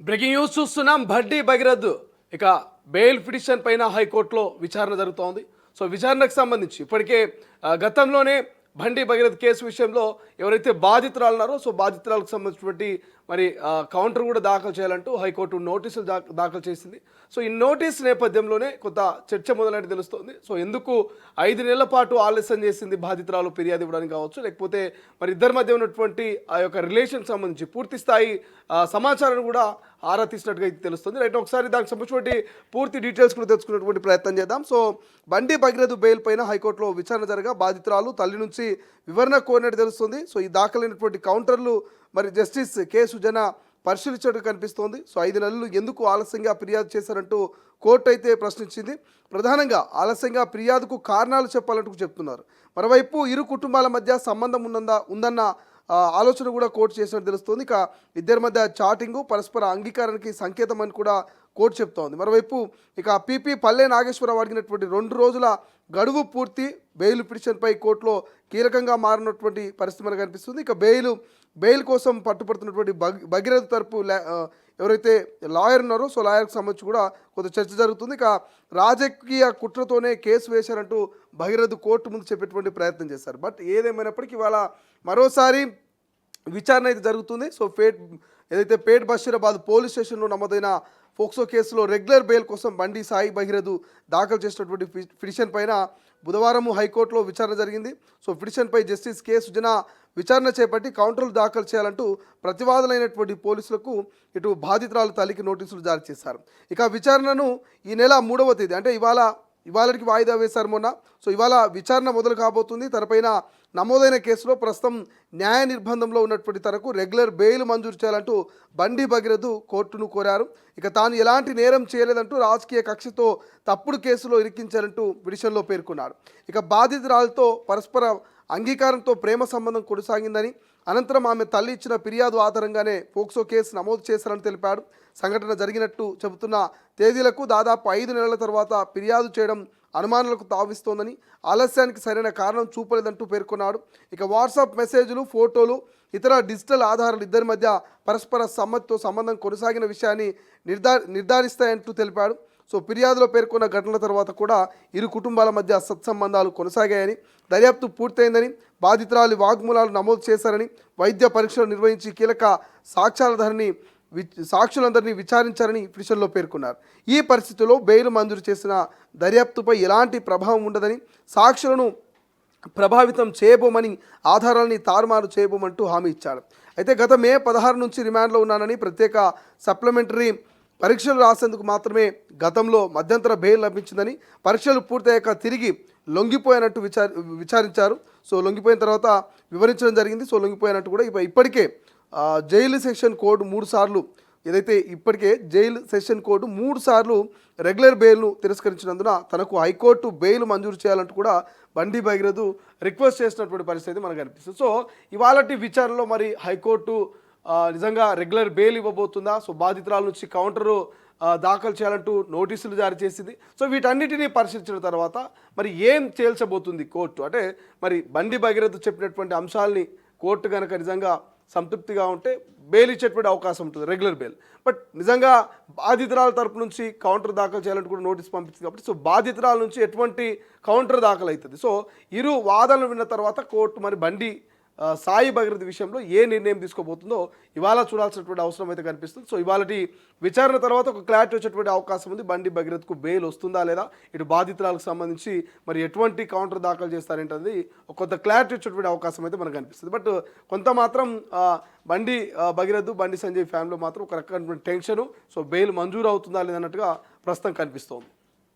Breaking news చూస్తున్నాం. భడ్డి భగీరథ్ ఇక bail petition పైన హైకోర్టులో విచారణ జరుగుతోంది. సో విచారణకు సంబంధించి ఇప్పటికే గతంలోనే బండి భగీరథ్ కేసు విషయంలో ఎవరైతే బాధితురాలు ఉన్నారో సో బాధితురాలకు సంబంధించినటువంటి మరి కౌంటర్ కూడా దాఖలు చేయాలంటూ హైకోర్టు నోటీసులు దాఖలు చేసింది. సో ఈ నోటీస్ నేపథ్యంలోనే కొంత చర్చ మొదలైనట్టు తెలుస్తోంది. సో ఎందుకు 5 నెలల పాటు ఆలస్యం చేసింది బాధితురాలు ఫిర్యాదు ఇవ్వడానికి కావచ్చు, లేకపోతే మరి ఇద్దరి మధ్య ఉన్నటువంటి ఆ యొక్క రిలేషన్ సంబంధించి పూర్తి స్థాయి సమాచారాన్ని కూడా ఆరా తీసినట్టుగా అయితే తెలుస్తుంది. రైట్, ఒకసారి దానికి సంబంధించినటువంటి పూర్తి డీటెయిల్స్ కూడా తెలుసుకునేటువంటి ప్రయత్నం చేద్దాం. సో బండి భగీరథ్ బెయిల్ పైన హైకోర్టులో విచారణ జరగా బాధితురాలు తల్లి నుంచి వివరణ కోరినట్టు తెలుస్తుంది. సో ఈ దాఖలైనటువంటి కౌంటర్లు మరి జస్టిస్ కె సుజన పరిశీలించినట్టు కనిపిస్తోంది. సో 5 నెలలు ఎందుకు ఆలస్యంగా ఫిర్యాదు చేశారంటూ కోర్టు అయితే ప్రశ్నించింది. ప్రధానంగా ఆలస్యంగా ఫిర్యాదుకు కారణాలు చెప్పాలంటూ చెప్తున్నారు. మరోవైపు ఇరు కుటుంబాల మధ్య సంబంధం ఉందన్న ఆలోచన కూడా కోర్టు చేసినట్టు తెలుస్తుంది. ఇక ఇద్దరి మధ్య చాటింగు పరస్పర అంగీకారానికి సంకేతం అని కూడా కోర్టు చెప్తోంది. మరోవైపు ఇక పిపి పల్లె నాగేశ్వరరావు అడిగినటువంటి 2 రోజుల గడువు పూర్తి బెయిల్ పిటిషన్పై కోర్టులో కీలకంగా మారినటువంటి పరిస్థితి మనకు కనిపిస్తుంది. ఇక బెయిల్ కోసం పట్టుపడుతున్నటువంటి భగీరథ్ తరపు ఎవరైతే లాయర్ ఉన్నారో సో లాయర్కి సంబంధించి కూడా కొంత చర్చ జరుగుతుంది. ఇక రాజకీయ కుట్రతోనే కేసు వేశారంటూ భగీరథ్ కోర్టు ముందు చెప్పేటువంటి ప్రయత్నం చేశారు. బట్ ఏదేమైనప్పటికీ ఇవాళ మరోసారి విచారణ అయితే జరుగుతుంది. సో ఏదైతే పేట్ బషీరాబాద్ పోలీస్ స్టేషన్లో నమోదైన ఫోక్సో కేసులో రెగ్యులర్ బెయిల్ కోసం బండి సాయి భగీరథ్ దాఖలు చేసినటువంటి పిటిషన్ పైన బుధవారం హైకోర్టులో విచారణ జరిగింది. సో పిటిషన్పై జస్టిస్ కె సుజన విచారణ చేపట్టి కౌంటర్లు దాఖలు చేయాలంటూ ప్రతివాదులైనటువంటి పోలీసులకు ఇటు బాధితురాలు తల్లికి నోటీసులు జారీ చేశారు. ఇక విచారణను ఈ నెల 3వ తేదీ అంటే ఇవాళకి వాయిదా వేశారు మొన్న. సో ఇవాళ విచారణ మొదలు కాబోతుంది. తనపైన నమోదైన కేసులో ప్రస్తుతం న్యాయ నిర్బంధంలో ఉన్నటువంటి తనకు రెగ్యులర్ బెయిల్ మంజూరు చేయాలంటూ బండి భగీరథ్ కోర్టును కోరారు. ఇక తాను ఎలాంటి నేరం చేయలేదంటూ రాజకీయ కక్షతో తప్పుడు కేసులో ఇరికించారంటూ పిటిషన్లో పేర్కొన్నాడు. ఇక బాధితురాలతో పరస్పర అంగీకారంతో ప్రేమ సంబంధం కొనసాగిందని, అనంతరం ఆమె తల్లి ఇచ్చిన ఫిర్యాదు ఆధారంగానే పోక్సో కేసు నమోదు చేశారని తెలిపాడు. సంఘటన జరిగినట్టు చెబుతున్న తేదీలకు దాదాపు 5 నెలల తర్వాత ఫిర్యాదు చేయడం అనుమానాలకు తావిస్తోందని, ఆలస్యానికి సరైన కారణం చూపలేదంటూ పేర్కొన్నాడు. ఇక వాట్సాప్ మెసేజ్లు, ఫోటోలు, ఇతర డిజిటల్ ఆధారాలు ఇద్దరి మధ్య పరస్పర సమ్మతితో సంబంధం కొనసాగిన విషయాన్ని నిర్ధారిస్తాయంటూ తెలిపాడు. సో ఫిర్యాదులో పేర్కొన్న ఘటనల తర్వాత కూడా ఇరు కుటుంబాల మధ్య సత్సంబంధాలు కొనసాగాయని, దర్యాప్తు పూర్తయిందని, బాధితురాలి వాగ్మూలాలు నమోదు చేశారని, వైద్య పరీక్షలు నిర్వహించి కీలక సాక్షులందరినీ విచారించారని పిటిషన్లో పేర్కొన్నారు. ఈ పరిస్థితుల్లో బెయిల్ మంజూరు చేసిన దర్యాప్తుపై ఎలాంటి ప్రభావం ఉండదని, సాక్షులను ప్రభావితం చేయబోమని, ఆధారాలని తారుమారు చేయబోమంటూ హామీ ఇచ్చాడు. అయితే గత మే 16 నుంచి రిమాండ్లో ఉన్నానని, ప్రత్యేక సప్లిమెంటరీ పరీక్షలు రాసేందుకు మాత్రమే గతంలో మధ్యంతర బెయిల్ లభించిందని, పరీక్షలు పూర్తయ్యాక తిరిగి లొంగిపోయినట్టు విచారించారు. సో లొంగిపోయిన తర్వాత వివరించడం జరిగింది. సో లొంగిపోయినట్టు కూడా ఇప్పటికే జైలు సెషన్ కోడ్ 3 సార్లు ఏదైతే ఇప్పటికే జైలు సెషన్ కోడ్ 3 సార్లు రెగ్యులర్ బెయిల్ను తిరస్కరించినందున తనకు హైకోర్టు బెయిల్ మంజూరు చేయాలంటూ కూడా బండి భగీరథ్ రిక్వెస్ట్ చేసినటువంటి పరిస్థితి మనకు కనిపిస్తుంది. సో ఇవాళటి విచారణలో మరి హైకోర్టు నిజంగా రెగ్యులర్ బెయిల్ ఇవ్వబోతుందా, సో బాధితురాల నుంచి కౌంటరు దాఖలు చేయాలంటూ నోటీసులు జారీ చేసింది. సో వీటన్నిటినీ పరిశీలించిన తర్వాత మరి ఏం తేల్చబోతుంది కోర్టు, అంటే మరి బండి భగీరథ్ చెప్పినటువంటి అంశాలని కోర్టు కనుక నిజంగా సంతృప్తిగా ఉంటే బెయిల్ ఇచ్చేటువంటి అవకాశం ఉంటుంది, రెగ్యులర్ బెయిల్. బట్ నిజంగా బాధితురాల తరపు నుంచి కౌంటర్ దాఖలు చేయాలంటూ కూడా నోటీస్ పంపించింది కాబట్టి సో బాధితురాల నుంచి ఎటువంటి కౌంటర్ దాఖలు అవుతుంది. సో ఇరు వాదనలు విన్న తర్వాత కోర్టు మరి బండి సాయి భగీరథ్ విషయంలో ఏ నిర్ణయం తీసుకోబోతుందో ఇవాళ చూడాల్సినటువంటి అవసరం అయితే కనిపిస్తుంది. సో ఇవాళటి విచారణ తర్వాత ఒక క్లారిటీ వచ్చేటువంటి అవకాశం ఉంది. బండి భగీరథ్కు బెయిల్ వస్తుందా లేదా, ఇటు బాధితురాలకు సంబంధించి మరి ఎటువంటి కౌంటర్ దాఖలు చేస్తారేంటది కొంత క్లారిటీ వచ్చేటువంటి అవకాశం అయితే మనకు కనిపిస్తుంది. బట్ కొంత మాత్రం బండి భగీరథ్, బండి సంజయ్ ఫ్యామిలీలో మాత్రం ఒక రకమైనటువంటి టెన్షను, సో బెయిల్ మంజూరు అవుతుందా లేదన్నట్టుగా ప్రస్తుతం కనిపిస్తోంది.